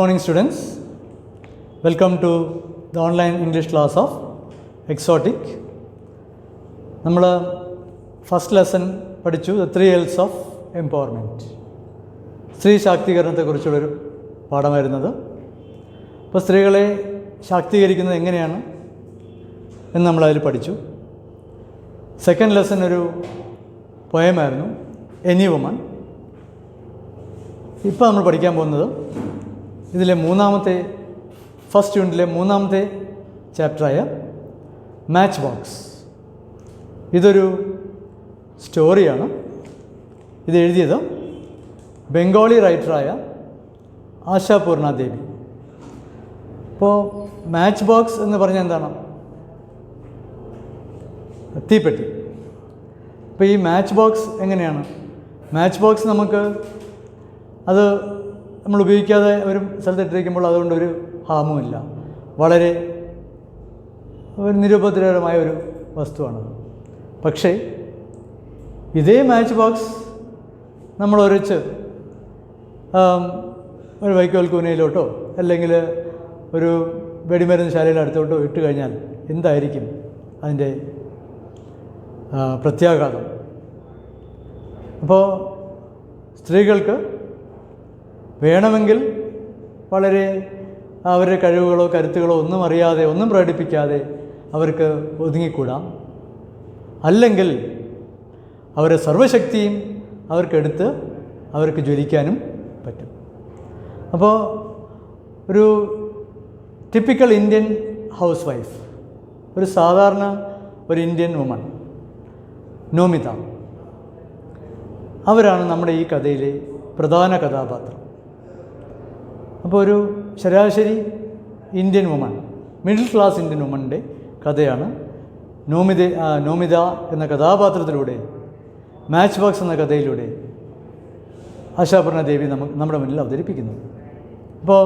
morning, students. Welcome to the online English class of Exotic. നമ്മൾ first lesson പഠിച്ചു the 3 L's of empowerment. സ്ത്രീ ശാക്തീകരണത്തെക്കുറിച്ചുള്ളൊരു പാഠമായിരുന്നത്. അപ്പോൾ സ്ത്രീകളെ ശാക്തീകരിക്കുന്നത് എങ്ങനെയാണ് എന്ന് നമ്മളതിൽ പഠിച്ചു. സെക്കൻഡ് ലെസൺ ഒരു പോയമായിരുന്നു, എനി വുമൺ. ഇപ്പോൾ നമ്മൾ പഠിക്കാൻ പോകുന്നത് ഇതിലെ ഫസ്റ്റ് യൂണിറ്റിലെ മൂന്നാമത്തെ ചാപ്റ്ററായ മാച്ച് ബോക്സ്. ഇതൊരു സ്റ്റോറിയാണ്. ഇത് എഴുതിയത് ബംഗാളി റൈറ്ററായ ആശാപൂർണ ദേവി. അപ്പോൾ മാച്ച് ബോക്സ് എന്ന് പറഞ്ഞാൽ എന്താണ്? തീപ്പെട്ടി. അപ്പോൾ ഈ മാച്ച് ബോക്സ് എങ്ങനെയാണ്? മാച്ച് ബോക്സ് നമുക്ക് അത് നമ്മൾ ഉപയോഗിക്കാതെ ഒരു സ്ഥലത്തിട്ടിരിക്കുമ്പോൾ അതുകൊണ്ട് ഒരു ഹാമുമില്ല. വളരെ ഒരു നിരുപദ്രവകരമായ ഒരു വസ്തുവാണത്. പക്ഷേ ഇതേ മാച്ച് ബോക്സ് നമ്മൾ ഒരച്ച് ഒരു വൈക്കോൽ കൂനയിലോട്ടോ അല്ലെങ്കിൽ ഒരു വെടിമരുന്ന് ശാലയുടെ അടുത്തോട്ടോ ഇട്ട് കഴിഞ്ഞാൽ എന്തായിരിക്കും അതിൻ്റെ പ്രത്യാഘാതം? അപ്പോൾ സ്ത്രീകൾക്ക് വേണമെങ്കിൽ വളരെ അവരുടെ കഴിവുകളോ കരുത്തുകളോ ഒന്നും അറിയാതെ ഒന്നും പ്രകടിപ്പിക്കാതെ അവർക്ക് ഒതുങ്ങിക്കൂടാം. അല്ലെങ്കിൽ അവരുടെ സർവ്വശക്തിയും അവർക്കെടുത്ത് അവർക്ക് ജ്വലിക്കാനും പറ്റും. അപ്പോൾ ഒരു ടിപ്പിക്കൽ ഇന്ത്യൻ ഹൗസ് വൈഫ്, ഒരു സാധാരണ ഒരു ഇന്ത്യൻ വുമൺ നോമിത, അവരാണ് നമ്മുടെ ഈ കഥയിലെ പ്രധാന കഥാപാത്രം. അപ്പോൾ ഒരു ശരാശരി Indian woman, middle class Indian വുമണിൻ്റെ കഥയാണ് നോമിത എന്ന കഥാപാത്രത്തിലൂടെ, മാച്ച് ബോക്സ് എന്ന കഥയിലൂടെ ആശാപൂർണ ദേവി നമ്മുടെ മുന്നിൽ അവതരിപ്പിക്കുന്നു. അപ്പോൾ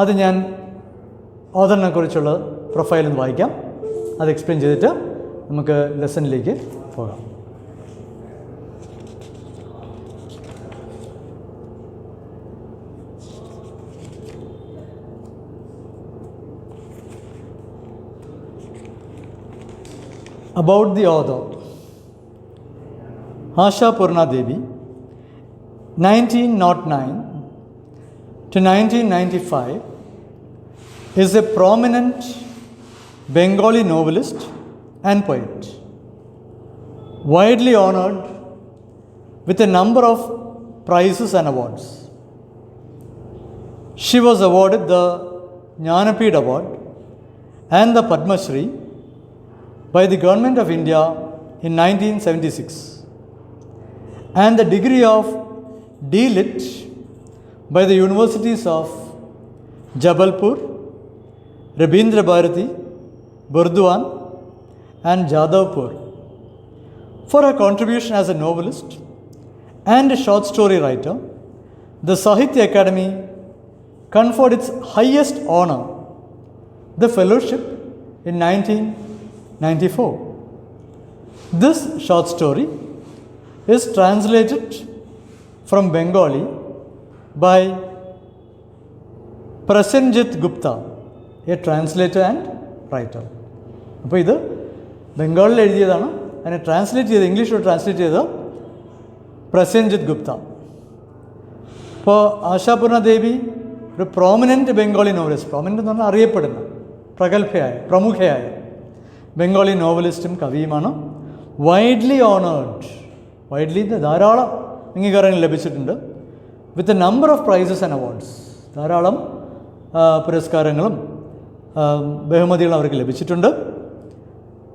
അത് ഞാൻ ഓഥറിനെ കുറിച്ചുള്ള പ്രൊഫൈലൊന്ന് വായിക്കാം. അത് എക്സ്പ്ലെയിൻ ചെയ്തിട്ട് നമുക്ക് ലെസണിലേക്ക് പോകാം. About the author. Ashapurna Devi, 1909 to 1995, is a prominent Bengali novelist and poet, widely honored with a number of prizes and awards. She was awarded the Jnanapith Award and the Padma Shri by the Government of India in 1976 and the degree of D.Litt by the universities of Jabalpur, Rabindra Bharati, Burdwan and Jadavpur for her contribution as a novelist and a short story writer. The Sahitya Academy conferred its highest honor, the fellowship, in 1994. This short story is translated from Bengali by Prasenjit Gupta, a translator and writer. അപ്പോൾ ഇത് ബംഗാളിൽ എഴുതിയതാണ്. അതിനെ translate ചെയ്ത് ഇംഗ്ലീഷിലോട്ട് translate ചെയ്ത് പ്രസേൻജിത്ത് ഗുപ്ത. അപ്പോൾ ആശാപൂർണ ദേവി ഒരു prominent Bengali novelist, prominent എന്ന് പറഞ്ഞാൽ അറിയപ്പെടുന്ന പ്രമുഖയായ ബംഗാളി നോവലിസ്റ്റും കവിയുമാണ്. വൈഡ്ലി ഓണേർഡ്, വൈഡ്ലി ധാരാളം അംഗീകാരങ്ങൾ ലഭിച്ചിട്ടുണ്ട്. With a number of prizes and awards, ധാരാളം പുരസ്കാരങ്ങളും ബഹുമതികളും അവർക്ക് ലഭിച്ചിട്ടുണ്ട്.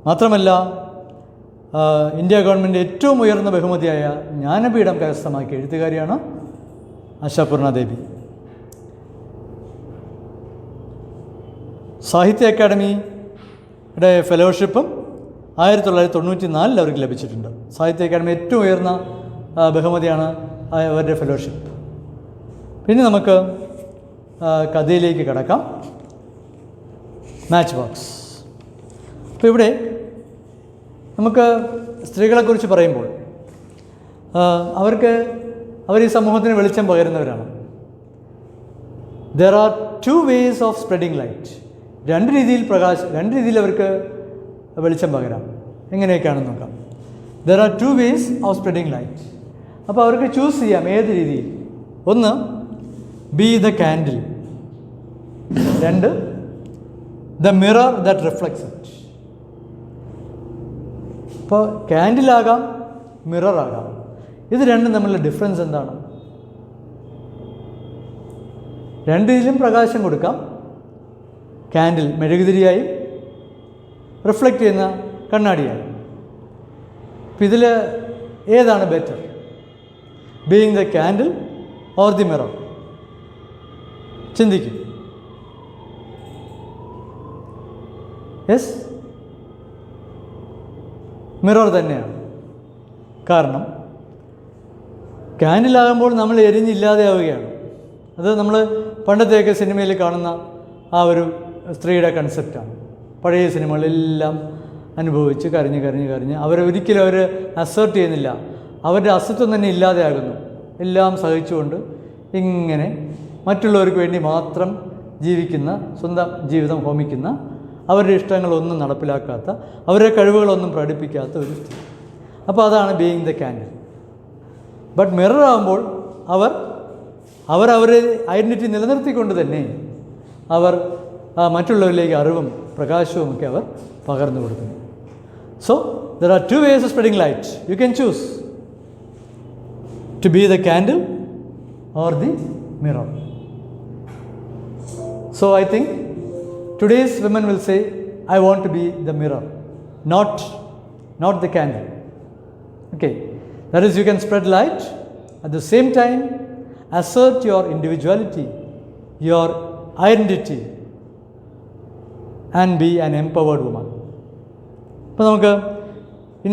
മാത്രമല്ല ഇന്ത്യ ഗവൺമെൻറ് ഏറ്റവും ഉയർന്ന ബഹുമതിയായ ജ്ഞാനപീഠം കരസ്ഥമാക്കിയ എഴുത്തുകാരിയാണ് ആശാപൂർണ ദേവി. സാഹിത്യ അക്കാദമിയുടെ ഫെലോഷിപ്പും 1994 അവർക്ക് ലഭിച്ചിട്ടുണ്ട്. സാഹിത്യ അക്കാദമി ഏറ്റവും ഉയർന്ന ബഹുമതിയാണ് അവരുടെ ഫെലോഷിപ്പ്. പിന്നെ നമുക്ക് കഥയിലേക്ക് കടക്കാം. Match box. അപ്പോൾ ഇവിടെ നമുക്ക് സ്ത്രീകളെക്കുറിച്ച് പറയുമ്പോൾ അവർ ഈ സമൂഹത്തിന് വെളിച്ചം പകരുന്നവരാണ്. There are two ways of spreading light. രണ്ട് രീതിയിൽ അവർക്ക് വെളിച്ചം പകരാം. എങ്ങനെയൊക്കെയാണെന്ന് നോക്കാം. There are two ways of spreading light. അപ്പോൾ അവർക്ക് ചൂസ് ചെയ്യാം ഏത് രീതിയിൽ. ഒന്ന്, ബി ദ കാൻഡിൽ. രണ്ട്, the mirror that reflects it. ഇപ്പോൾ കാൻഡിലാകാം, മിററാകാം. ഇത് രണ്ടും തമ്മിലുള്ള ഡിഫറൻസ് എന്താണ്? രണ്ടിലും പ്രകാശം കൊടുക്കാം. കാൻഡിൽ മെഴുകുതിരിയായും റിഫ്ലക്റ്റ് ചെയ്യുന്ന കണ്ണാടിയായും. അപ്പം ഇതിൽ ഏതാണ് better? Being the candle or the mirror? ചിന്തിക്കും. യെസ്, മിറർ തന്നെയാണ്. കാരണം കാൻഡിലാകുമ്പോൾ നമ്മൾ എരിഞ്ഞില്ലാതെയാവുകയാണ്. അത് നമ്മൾ പണ്ടത്തെയൊക്കെ സിനിമയിൽ കാണുന്ന ആ ഒരു സ്ത്രീയുടെ കൺസെപ്റ്റാണ്. പഴയ സിനിമകളെല്ലാം അനുഭവിച്ച് കരഞ്ഞ് അവരൊരിക്കലും അസേർട്ട് ചെയ്യുന്നില്ല. അവരുടെ അസ്തിത്വം തന്നെ ഇല്ലാതെയാകുന്നു. എല്ലാം സഹിച്ചുകൊണ്ട് ഇങ്ങനെ മറ്റുള്ളവർക്ക് വേണ്ടി മാത്രം ജീവിക്കുന്ന, സ്വന്തം ജീവിതം ഹോമിക്കുന്ന, അവരുടെ ഇഷ്ടങ്ങളൊന്നും നടപ്പിലാക്കാത്ത, അവരുടെ കഴിവുകളൊന്നും പ്രകടിപ്പിക്കാത്ത ഒരു സ്ത്രീ. അപ്പോൾ അതാണ് being the candle. But mirror ആകുമ്പോൾ അവരുടെ ഐഡൻറ്റിറ്റി നിലനിർത്തിക്കൊണ്ട് തന്നെ അവർ മറ്റുള്ളവരിലേക്ക് അറിവും പ്രകാശവും ഒക്കെ അവർ പകർന്നു കൊടുക്കുന്നു. So there are two ways of spreading light. You can choose to be the candle or the mirror. So I think today's women will say, I want to be the mirror, not the candle. Okay, that is, you can spread light, at the same time assert your individuality, your identity, and be an empowered woman. അപ്പോൾ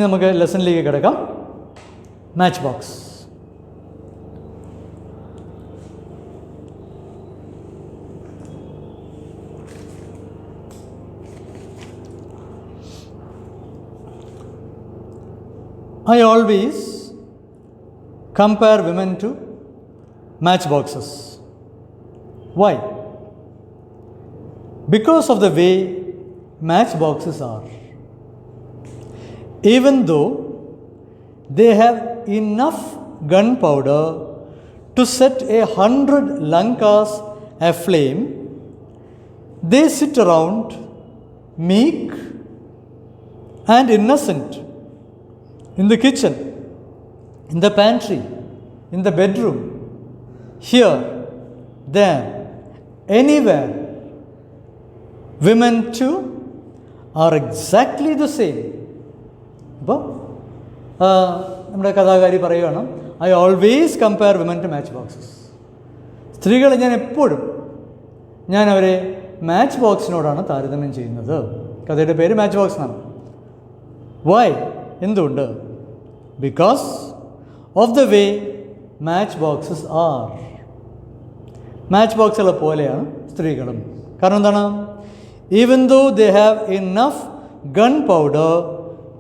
നമുക്ക് ലെസണിലേക്ക് കിടക്കാം. Match box. I always compare women to matchboxes. Why? Because of the way matchboxes are. Even though they have enough gunpowder to set 100 lankas aflame, they sit around meek and innocent in the kitchen, in the pantry, in the bedroom, here, there, anywhere. Women too are exactly the same. അപ്പോൾ നമ്മുടെ കഥാകാരി പറയുകയാണ്, I always compare women to match boxes. സ്ത്രീകളെ ഞാൻ അവരെ match ബോക്സിനോടാണ് താരതമ്യം ചെയ്യുന്നത്. കഥയുടെ പേര് മാച്ച് ബോക്സ് എന്നാണ്. വൈ? എന്തുകൊണ്ട്? Because of the way match boxes are. Match ബോക്സുകളെ പോലെയാണ് സ്ത്രീകളും. കാരണം എന്താണ്? Even though they have enough gunpowder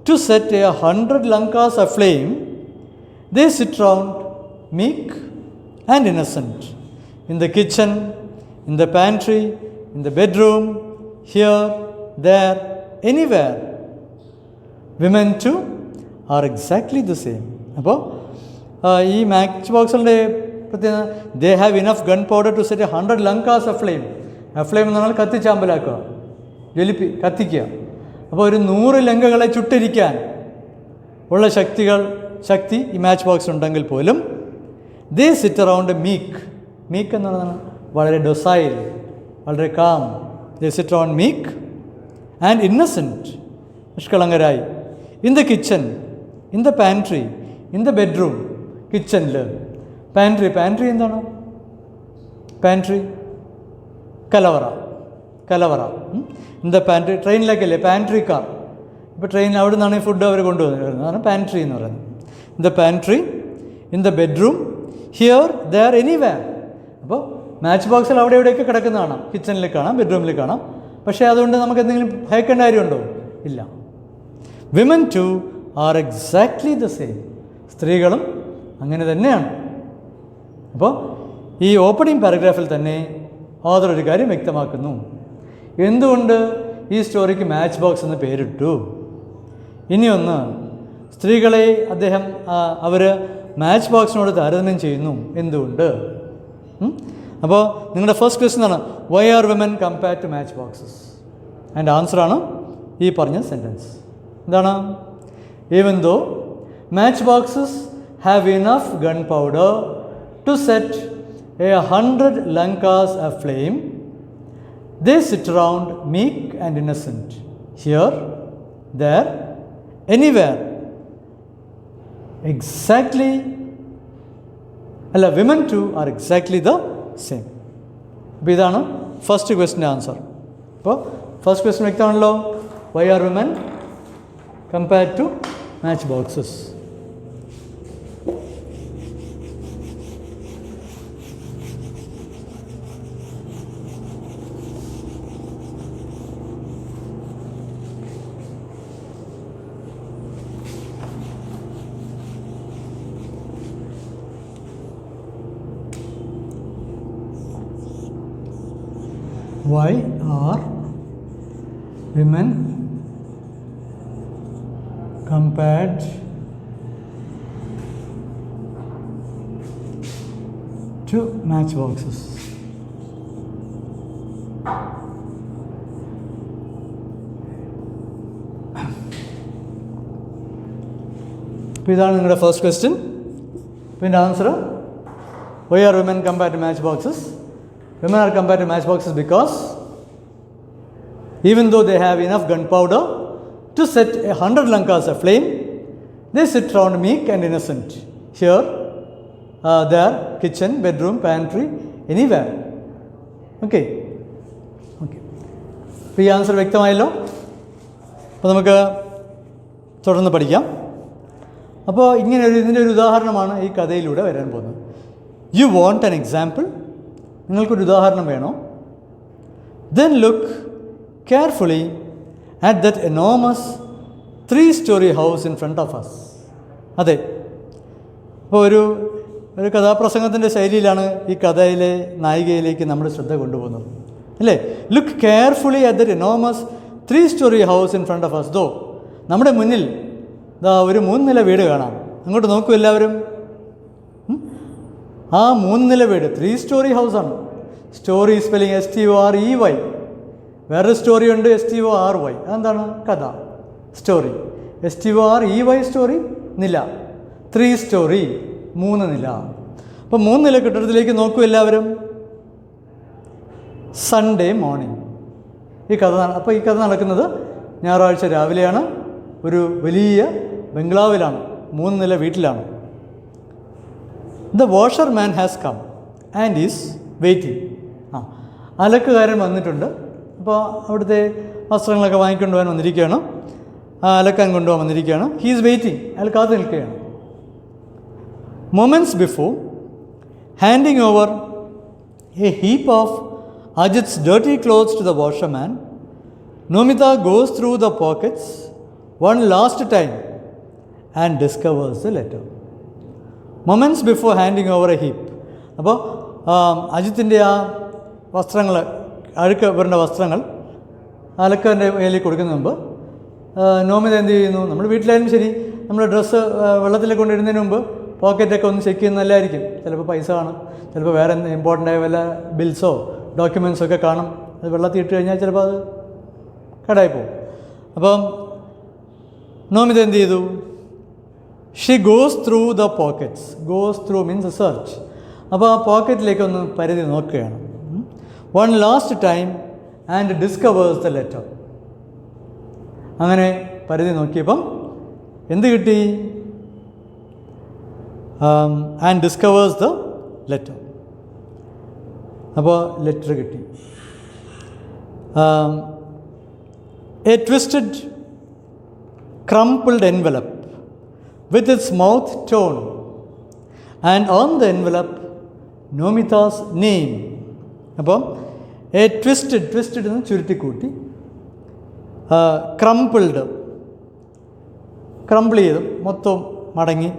to set 100 lankas aflame, they sit round meek and innocent in the kitchen, in the pantry, in the bedroom, here, there, anywhere. Women too are exactly the same. അപ്പോൾ ഈ match ബോക്സുകളുടെ പ്രത്യേകത, they have enough gun powder to set 100 lankas aflame. Aflame എന്ന് പറഞ്ഞാൽ കത്തിച്ചാമ്പലാക്കുക, കത്തിക്കുക. അപ്പോൾ ഒരു 100 ലങ്കകളെ ചുട്ടിരിക്കാൻ ഉള്ള ശക്തി ഈ മാച്ച് ബോക്സ് ഉണ്ടെങ്കിൽ പോലും ദേ സിറ്റ് അറൗണ്ട് മീക്ക് എന്ന് പറഞ്ഞാൽ വളരെ ഡൊസൈൽ, വളരെ calm. They sit around meek and innocent, നിഷ്കളങ്കരായി. In the kitchen, in the pantry, in the bedroom. കിച്ചണിൽ, പാൻട്രി എന്താണ്? പാൻട്രി കലവറ. ഇൻ ദ പാൻട്രി, ട്രെയിനിലേക്കല്ലേ പാൻട്രി കാർ. ഇപ്പോൾ ട്രെയിനിൽ അവിടെ നിന്നാണ് ഈ ഫുഡ് അവർ കൊണ്ടുവരുന്നത്, അതാണ് പാൻട്രി എന്ന് പറയുന്നത്. In the pantry, in the bedroom, here, there, anywhere. അപ്പോൾ മാച്ച് ബോക്സിൽ അവിടെ എവിടെയൊക്കെ കിടക്കുന്ന കാണാം. കിച്ചണിൽ കാണാം, ബെഡ്റൂമിൽ കാണാം. പക്ഷേ അതുകൊണ്ട് നമുക്ക് എന്തെങ്കിലും ഭയക്കേണ്ട കാര്യമുണ്ടോ? ഇല്ല. Women too are exactly the same. സ്ത്രീകളും അങ്ങനെ തന്നെയാണ്. അപ്പോൾ ഈ ഓപ്പണിംഗ് പാരഗ്രാഫിൽ തന്നെ ഓഥർ ഒരു കാര്യം വ്യക്തമാക്കുന്നു. എന്തുകൊണ്ട് ഈ സ്റ്റോറിക്ക് മാച്ച് ബോക്സ് എന്ന് പേരിട്ടു? ഇനിയൊന്ന്, സ്ത്രീകളെ അദ്ദേഹം അവർ മാച്ച് ബോക്സിനോട് താരതമ്യം ചെയ്യുന്നു. എന്തുകൊണ്ട്? അപ്പോൾ നിങ്ങളുടെ ഫസ്റ്റ് ക്വസ്റ്റ്യൻ ആണ്, why are women compared to match boxes? അതിൻ്റെ ആൻസറാണ് ഈ പറഞ്ഞ സെൻറ്റൻസ്. എന്താണ്? Even though match boxes have enough gun powder to set 100 Lankas aflame, they sit around meek and innocent, here, there, anywhere. Exactly, women too are exactly the same. അപ്പോൾ ഇതാണ് first ക്വസ്റ്റിൻ്റെ answer. അപ്പോൾ first question വ്യക്തമാണല്ലോ, why are women compared to match boxes. Why are women compared to matchboxes? അപ്പോൾ ഇതാണ് നിങ്ങളുടെ first question. പിന്നെ answer, why are women compared to match boxes? Women are compared to matchboxes because even though they have enough gunpowder to set 100 Lankas aflame, they sit around meek and innocent, here, there, kitchen, bedroom, pantry, anywhere. Okay. അപ്പോൾ ഈ answer വ്യക്തമായല്ലോ. അപ്പോൾ നമുക്ക് തുടർന്ന് പഠിക്കാം. അപ്പോൾ ഇതിൻ്റെ ഒരു ഉദാഹരണമാണ് ഈ കഥയിലൂടെ വരാൻ പോകുന്നത്. You want an example? നിങ്ങൾക്കൊരു ഉദാഹരണം വേണോ? Then look carefully at that enormous 3-story house in front of us. അതെ, അപ്പോൾ ഒരു കഥാപ്രസംഗത്തിൻ്റെ ശൈലിയിലാണ് ഈ കഥയിലെ നായികയിലേക്ക് നമ്മുടെ ശ്രദ്ധ കൊണ്ടുപോകുന്നത്, അല്ലേ? Look carefully at that enormous 3-story house in front of us. ദോ, നമ്മുടെ മുന്നിൽ ഒരു 3 നില വീട് കാണാം. അങ്ങോട്ട് നോക്കൂ എല്ലാവരും. ആ 3 നില വീട് 3-story ഹൗസാണ്. Storey spelling STOREY. വേറൊരു സ്റ്റോറി ഉണ്ട് STORY. അതെന്താണ്? കഥ. Story STOREY story. നില 3-story, 3 നില. അപ്പോൾ 3 നില കെട്ടിടത്തിലേക്ക് നോക്കൂ എല്ലാവരും. സൺഡേ മോർണിംഗ് ഈ കഥ നടക്കുന്നത് ഞായറാഴ്ച രാവിലെയാണ്. ഒരു വലിയ ബംഗ്ലാവിലാണ്, 3 നില വീട്ടിലാണ്. The washerman has come and is waiting. അലക്കുകാരൻ വന്നിട്ടുണ്ട്. അപ്പോൾ അവിടുത്തെ വസ്ത്രങ്ങളൊക്കെ വാങ്ങിക്കൊണ്ട് പോകാൻ വന്നിരിക്കുകയാണ്, അലക്കാൻ കൊണ്ടുപോകാൻ വന്നിരിക്കുകയാണ്. ഹീ ഈസ് വെയിറ്റിംഗ്, അയാൾ കാത്തു നിൽക്കുകയാണ്. Moments before handing over a heap of അജിത്'s dirty clothes to the washerman, Nomita goes through the pockets one last time and discovers the letter. Moments before handing over a heap. അപ്പോൾ അജിത്തിൻ്റെ ആ വസ്ത്രങ്ങൾ, അഴുക്ക് വരേണ്ട വസ്ത്രങ്ങൾ അലക്കൻ്റെ കയ്യിൽ കൊടുക്കുന്ന മുമ്പ് നോമിത എന്ത് ചെയ്യുന്നു? നമ്മൾ വീട്ടിലായാലും ശരി, നമ്മൾ ഡ്രസ്സ് വെള്ളത്തിലേക്ക് കൊണ്ടിടുന്നതിന് മുമ്പ് പോക്കറ്റൊക്കെ ഒന്ന് ചെക്ക് ചെയ്യുന്ന നല്ലതായിരിക്കും. ചിലപ്പോൾ പൈസ കാണും, ചിലപ്പോൾ വേറെ ഇമ്പോർട്ടൻ്റ് ആയ വല്ല ബിൽസോ ഡോക്യുമെൻറ്റ്സോ ഒക്കെ കാണും. അത് വെള്ളത്തിൽ ഇട്ട് കഴിഞ്ഞാൽ ചിലപ്പോൾ അത് കേടായി പോകും. അപ്പം നോമിത എന്ത് ചെയ്തു? She goes through the pockets. Goes through means search. അപ്പോൾ ആ പോക്കറ്റിലേക്കൊന്ന് പരിധി നോക്കുകയാണ്. One last time and discovers the letter. അങ്ങനെ പരിധി നോക്കിയപ്പം എന്ത് കിട്ടി? And discovers the letter. അപ്പോൾ ലെറ്റർ കിട്ടി. A twisted crumpled envelope with its mouth torn, and on the envelope Nomita's name. അപ്പം എ ട്വിസ്റ്റഡ് എന്ന് ചുരുട്ടിക്കൂട്ടി, ക്രംപിൾ ചെയ്ത് മൊത്തം മടങ്ങി,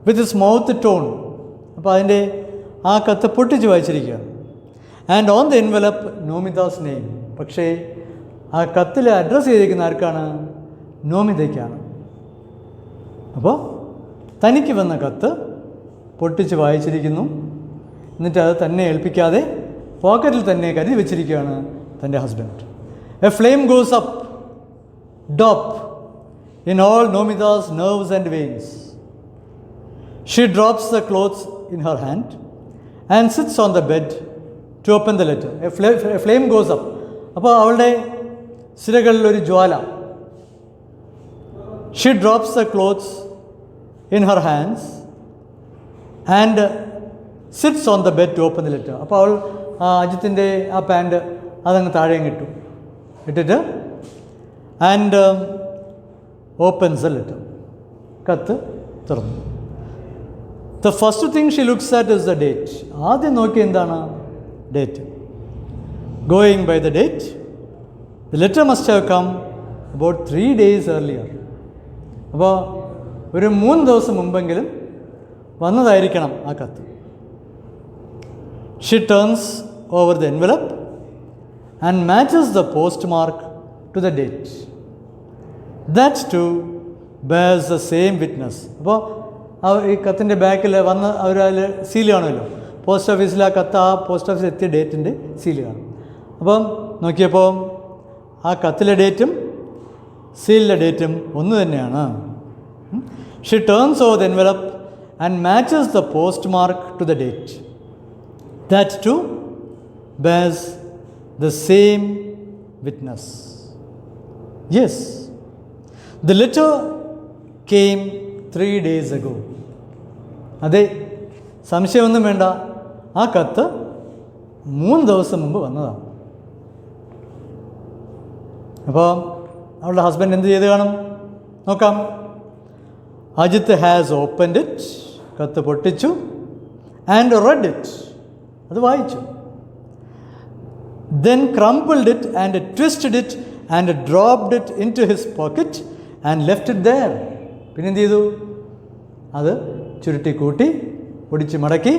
വിത്ത് ഇറ്റ്സ് മൗത്ത് ടോൺ. അപ്പോൾ അതിൻ്റെ ആ കത്ത് പൊട്ടിച്ച് വായിച്ചിരിക്കുകയാണ്. And on the envelope Nomita's name. പക്ഷേ ആ കത്തിൽ അഡ്രസ്സ് ചെയ്തിരിക്കുന്ന ആർക്കാണ്? നോമിതയ്ക്കാണ്. അപ്പോൾ തനിക്ക് വന്ന കത്ത് പൊട്ടിച്ച് വായിച്ചിരിക്കുന്നു. എന്നിട്ട് അത് തന്നെ ഏൽപ്പിക്കാതെ പോക്കറ്റിൽ തന്നെ കരുതി വെച്ചിരിക്കുകയാണ് തൻ്റെ husband. A flame goes up dope in all Nomida's nerves and veins. She drops the clothes in her hand and sits on the bed to open the letter. A flame goes up. അപ്പോൾ അവളുടെ സിരകളിൽ ഒരു ജ്വാല. She drops the clothes in her hands and sits on the bed to open the letter. അപ്പോൾ അവൾ അജിത്തിൻ്റെ ആ pant അതങ്ങ് താഴെയും ഇട്ടിട്ട് ആൻഡ് ഓപ്പൺസ് എ ലെറ്റർ. കത്ത് തുറന്നു. The first thing she looks at is the date. ആദ്യം നോക്കി എന്താണ്? Date. Going by the date, the letter must have come about 3 days earlier. അപ്പോൾ ഒരു 3 ദിവസം മുമ്പെങ്കിലും വന്നതായിരിക്കണം ആ കത്ത്. She turns over the envelope and matches the post mark to the date. That too bears the same witness. അപ്പോൾ ഈ കത്തിൻ്റെ ബാക്കിൽ വന്ന് അവർ അതിൽ സീൽ കാണുമല്ലോ. പോസ്റ്റ് ഓഫീസിൽ ആ കത്ത് ആ പോസ്റ്റ് ഓഫീസിൽ എത്തിയ ഡേറ്റിൻ്റെ സീൽ കാണും. അപ്പം നോക്കിയപ്പോൾ ആ കത്തിലെ ഡേറ്റും സീലിലെ ഡേറ്റും ഒന്ന് തന്നെയാണ്. She turns over the envelope and matches the post mark to the date. That too bears the same witness. Yes. The letter came 3 days ago. അതെ, സംശയമൊന്നും വേണ്ട, ആ കത്ത് 3 ദിവസം മുമ്പ് വന്നതാണ്. അപ്പോൾ അവളുടെ ഹസ്ബൻഡ് എന്ത് ചെയ്ത് കാണും? നോക്കാം. Ajith has opened it. കത്ത് പൊട്ടിച്ചു. And read it. അത് വായിച്ചു. Then crumpled it and twisted it and dropped it into his pocket and left it there. പിന്നെ എന്ത് ചെയ്തു? അത് ചുരുട്ടി കൂട്ടി ഒടിച്ച് മടക്കി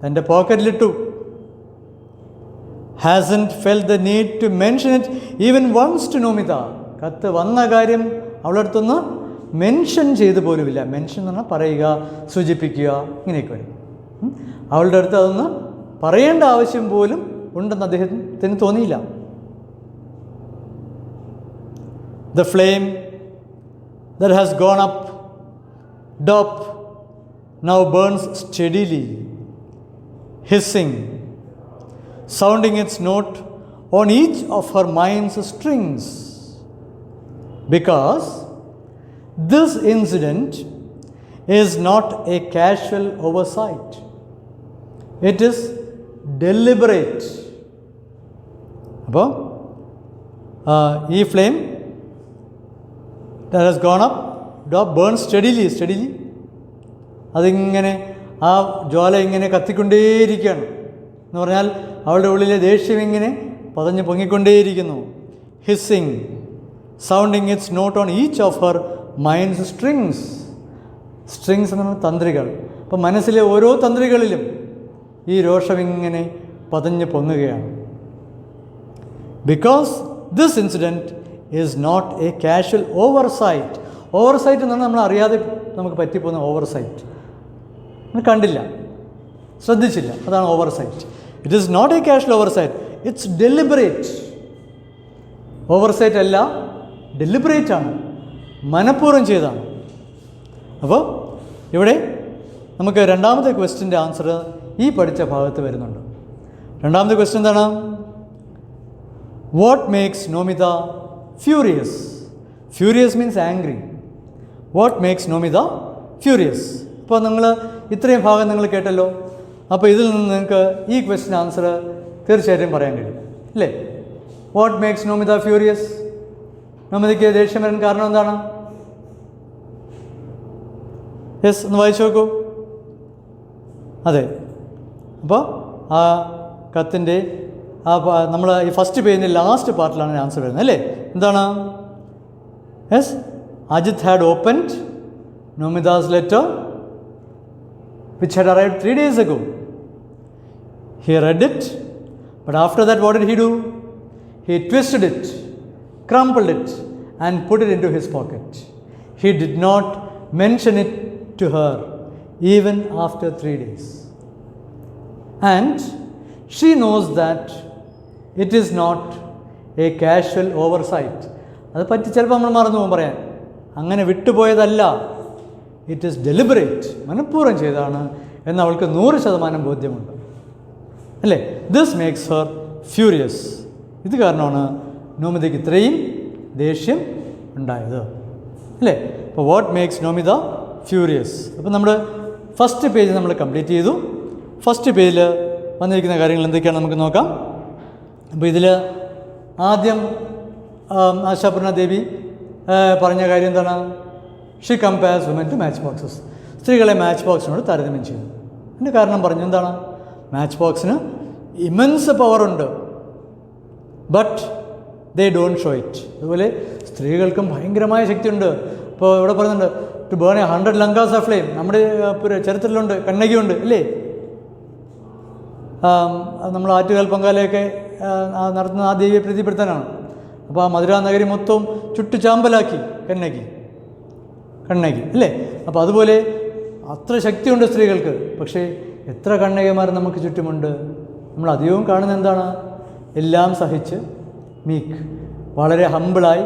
തൻ്റെ പോക്കറ്റിലിട്ടു. Hasn't felt the need to mention it even once to Nomita. കത്ത് വന്ന കാര്യം അവളടുത്തൊന്ന് മെൻഷൻ ചെയ്ത് പോലുമില്ല. മെൻഷൻ എന്ന് പറഞ്ഞാൽ പറയുക, സൂചിപ്പിക്കുക, ഇങ്ങനെയൊക്കെ വരും. അവളുടെ അടുത്ത് അതൊന്ന് പറയേണ്ട ആവശ്യം പോലും ഉണ്ടെന്ന് അദ്ദേഹത്തിന് തോന്നിയില്ല. The flame that has gone up, dop, now burns steadily, hissing, sounding its note on each of her mind's strings. Because this incident is not a casual oversight. It is deliberate. അപ്പോൾ ഈ flame that has gone up, burns steadily. അതിങ്ങനെ ആ ജ്വാല ഇങ്ങനെ കത്തിക്കൊണ്ടേയിരിക്കുകയാണ്. എന്ന് പറഞ്ഞാൽ അവളുടെ ഉള്ളിലെ ദേഷ്യം ഇങ്ങനെ പതഞ്ഞ് പൊങ്ങിക്കൊണ്ടേയിരിക്കുന്നു. Hissing, sounding it's not on each of her mind's strings. Strings എന്ന് പറഞ്ഞാൽ തന്ത്രികൾ. അപ്പം മനസ്സിലെ ഓരോ തന്ത്രികളിലും ഈ രോഷം ഇങ്ങനെ പതഞ്ഞ് പൊങ്ങുകയാണ്. Because this incident is not a casual oversight. Oversight എന്ന് പറഞ്ഞാൽ നമ്മൾ അറിയാതെ നമുക്ക് പറ്റിപ്പോകുന്ന ഓവർസൈറ്റ്. കണ്ടില്ല, ശ്രദ്ധിച്ചില്ല, അതാണ് oversight. It is not a casual oversight, it's deliberate. Oversight അല്ല, ഡെലിബറേറ്റ് ആണ്, മനഃപൂർവ്വം ചെയ്താണ്. അപ്പോൾ ഇവിടെ നമുക്ക് രണ്ടാമത്തെ ക്വസ്റ്റ്യൻ്റെ ആൻസർ ഈ പഠിച്ച ഭാഗത്ത് വരുന്നുണ്ട്. രണ്ടാമത്തെ ക്വസ്റ്റ്യൻ എന്താണ്? What makes Nomita furious? Furious means angry. What makes Nomita furious? ഇപ്പോൾ നിങ്ങൾ ഇത്രയും ഭാഗം നിങ്ങൾ കേട്ടല്ലോ. അപ്പോൾ ഇതിൽ നിന്ന് നിങ്ങൾക്ക് ഈ ക്വസ്റ്റ്യൻ ആൻസർ തീർച്ചയായിട്ടും പറയാൻ കഴിയും, അല്ലേ? What makes Nomita furious? നോമിതയ്ക്ക് ദേഷ്യം വരാൻ കാരണം എന്താണ്? യെസ്, ഒന്ന് വായിച്ചു നോക്കൂ. അതെ, അപ്പോൾ ആ കത്തിൻ്റെ നമ്മൾ ഈ ഫസ്റ്റ് പേജിൻ്റെ ലാസ്റ്റ് പാർട്ടിലാണ് ആൻസർ വരുന്നത്, അല്ലേ? എന്താണ്? Yes, Ajith had opened Nomita's letter which had arrived 3 days ago. He read it But after that, what did he do? He twisted it, crumpled it, and put it into his pocket. He did not mention it to her even after 3 days. And she knows that it is not a casual oversight. അത് പറ്റി ചിലപ്പോൾ നമ്മൾ മറന്നു പോകും പറയാൻ. അങ്ങനെ വിട്ടുപോയതല്ല, it is deliberate, മനഃപൂർവ്വം ചെയ്താണ് എന്ന് അവൾക്ക് 100% ബോധ്യമുണ്ട്. അല്ലേ? This makes her furious. ഇത് കാരണമാണ് നോമിതയ്ക്ക് ഇത്രയും ദേഷ്യം ഉണ്ടായത്. അല്ലേ? അപ്പോൾ വാട്ട് മേക്സ് നോമിത ഫ്യൂരിയസ്. അപ്പോൾ നമ്മൾ ഫസ്റ്റ് പേജ് നമ്മൾ കംപ്ലീറ്റ് ചെയ്തു. ഫസ്റ്റ് പേജിൽ വന്നിരിക്കുന്ന കാര്യങ്ങൾ എന്തൊക്കെയാണ് നമുക്ക് നോക്കാം. അപ്പോൾ ഇതിൽ ആദ്യം ആശാപൂർണ ദേവി പറഞ്ഞ കാര്യം എന്താണ്? She compares woman to match boxes. സ്ത്രീകളെ മാച്ച് ബോക്സിനോട് താരതമ്യം ചെയ്യുന്നു. അതിൻ്റെ കാരണം പറഞ്ഞു എന്താണ്? മാച്ച് ബോക്സിന് ഇമൻസ് പവറുണ്ട്, but they don't show it. അതുപോലെ സ്ത്രീകൾക്കും ഭയങ്കരമായ ശക്തിയുണ്ട്. ഇപ്പോൾ ഇവിടെ പറയുന്നുണ്ട് to burn a 100 Lankas of flame. നമ്മുടെ ചരിത്രത്തിലുണ്ട്, കണ്ണകിയുണ്ട്, അല്ലേ? നമ്മൾ ആറ്റുകാൽ പൊങ്കാലയൊക്കെ നടത്തുന്ന ആ ദേവിയെ പ്രീതിപ്പെടുത്താനാണ്. അപ്പോൾ ആ മധുരാ നഗരി മൊത്തവും ചുട്ടു ചാമ്പലാക്കി കണ്ണകി, അല്ലേ? അപ്പോൾ അതുപോലെ അത്ര ശക്തിയുണ്ട് സ്ത്രീകൾക്ക്. പക്ഷേ എത്ര കണ്ണകിമാർ നമുക്ക് ചുറ്റുമുണ്ട്? നമ്മൾ അധികവും കാണുന്നത് എന്താണ്? എല്ലാം സഹിച്ച് മീക്ക്, വളരെ ഹമ്പിളായി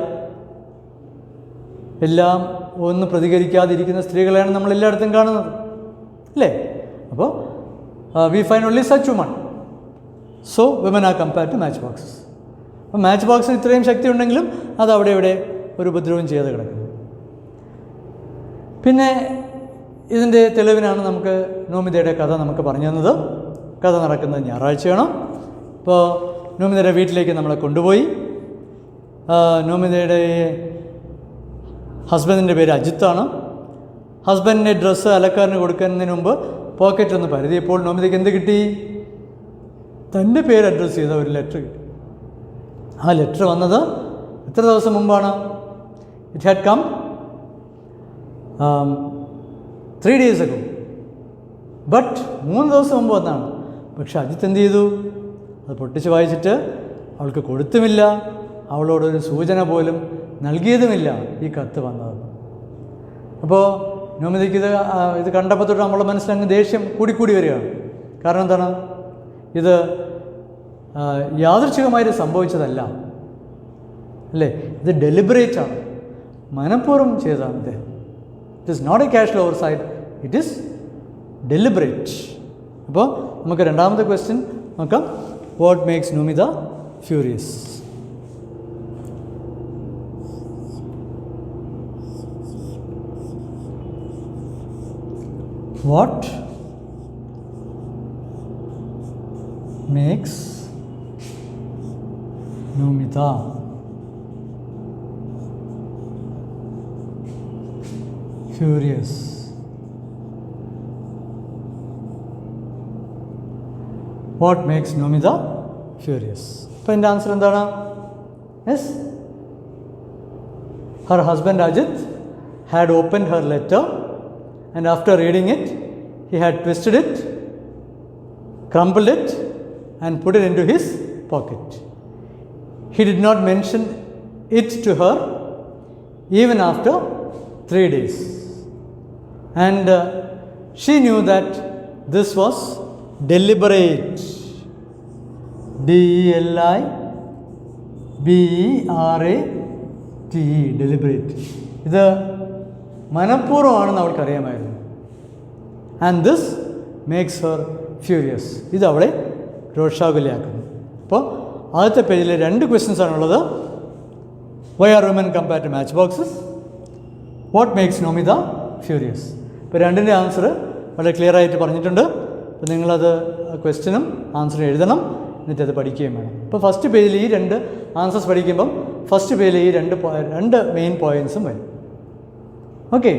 എല്ലാം ഒന്നും പ്രതികരിക്കാതിരിക്കുന്ന സ്ത്രീകളെയാണ് നമ്മൾ എല്ലായിടത്തും കാണുന്നത്, അല്ലേ? അപ്പോൾ we find only such woman. So women are compared to match boxes. അപ്പോൾ മാച്ച് ബോക്സിന് ഇത്രയും ശക്തി ഉണ്ടെങ്കിലും അത് അവിടെ ഇവിടെ ഒരു ഉപദ്രവം ചെയ്ത് കിടക്കുന്നു. പിന്നെ ഇതിൻ്റെ തെളിവിനാണ് നമുക്ക് നോമിതയുടെ കഥ നമുക്ക് പറഞ്ഞു തന്നത്. കഥ നടക്കുന്നത് ഞായറാഴ്ചയാണ്. ഇപ്പോൾ നോമിതയുടെ വീട്ടിലേക്ക് നമ്മളെ കൊണ്ടുപോയി. നോമിതയുടെ ഹസ്ബൻഡിൻ്റെ പേര് അജിത്താണ്. ഹസ്ബൻഡിൻ്റെ ഡ്രസ്സ് അലക്കാരന് കൊടുക്കുന്നതിന് മുമ്പ് പോക്കറ്റൊന്ന് പരതിയപ്പോൾ നോമിതയ്ക്ക് എന്ത് കിട്ടി? തൻ്റെ പേര് അഡ്രസ്സ് ചെയ്ത ഒരു ലെറ്റർ കിട്ടി. ആ ലെറ്റർ വന്നത് എത്ര ദിവസം മുമ്പാണ്? It had come 3 days ago. But 3 ദിവസം മുമ്പ് വന്നാണ്. പക്ഷെ അജിത്ത് എന്ത് ചെയ്തു? അത് പൊട്ടിച്ച് വായിച്ചിട്ട് അവൾക്ക് കൊടുത്തുമില്ല, അവളോടൊരു സൂചന പോലും നൽകിയതുമില്ല ഈ കത്ത് വന്നത്. അപ്പോൾ നോമിതയ്ക്ക് ഇത് കണ്ടപ്പോൾ തൊട്ട് നമ്മളെ മനസ്സിലങ്ങ് ദേഷ്യം കൂടിക്കൂടി വരികയാണ്. കാരണം എന്താണ്? ഇത് യാദൃച്ഛികമായിട്ട് സംഭവിച്ചതല്ല, അല്ലേ? ഇത് ഡെലിബറേറ്റ് ആണ്, മനഃപൂർവ്വം ചെയ്തതാണ് അദ്ദേഹം. It is not a casual oversight, it is deliberate. അപ്പോൾ നമുക്ക് രണ്ടാമത്തെ ക്വസ്റ്റ്യൻ നോക്കാം. What makes Nomita furious? What makes Nomita furious? What makes Nomita furious? അപ്പോൾ എൻ്റെ ആൻസർ എന്താണ്? Yes, her husband Ajit had opened her letter, and after reading it, he had twisted it, crumpled it, and put it into his pocket. He did not mention it to her even after 3 days. And she knew that this was deliberate. DELIBERATE, deliberate. ഇത് മനഃപൂർവ്വമാണെന്ന് അവൾക്കറിയാമായിരുന്നു. And this makes her furious. ഇത് അവളെ രോഷാകുലയാക്കുന്നു. അപ്പോൾ ആദ്യത്തെ പേജിൽ 2 questions ആണുള്ളത്. Why are woman compared to match boxes? What makes Nomita furious? ഇപ്പോൾ രണ്ടിൻ്റെ ആൻസർ വളരെ ക്ലിയർ ആയിട്ട് പറഞ്ഞിട്ടുണ്ട്. അപ്പോൾ നിങ്ങളത് ക്വസ്റ്റ്യനും ആൻസറും എഴുതണം, എന്നിട്ട് അത് പഠിക്കുകയും വേണം. ഇപ്പോൾ ഫസ്റ്റ് പേജിൽ ഈ 2 ആൻസേഴ്സ് പഠിക്കുമ്പം ഫസ്റ്റ് പേജിൽ ഈ 2 മെയിൻ പോയിൻറ്റ്സും വരും. Okay.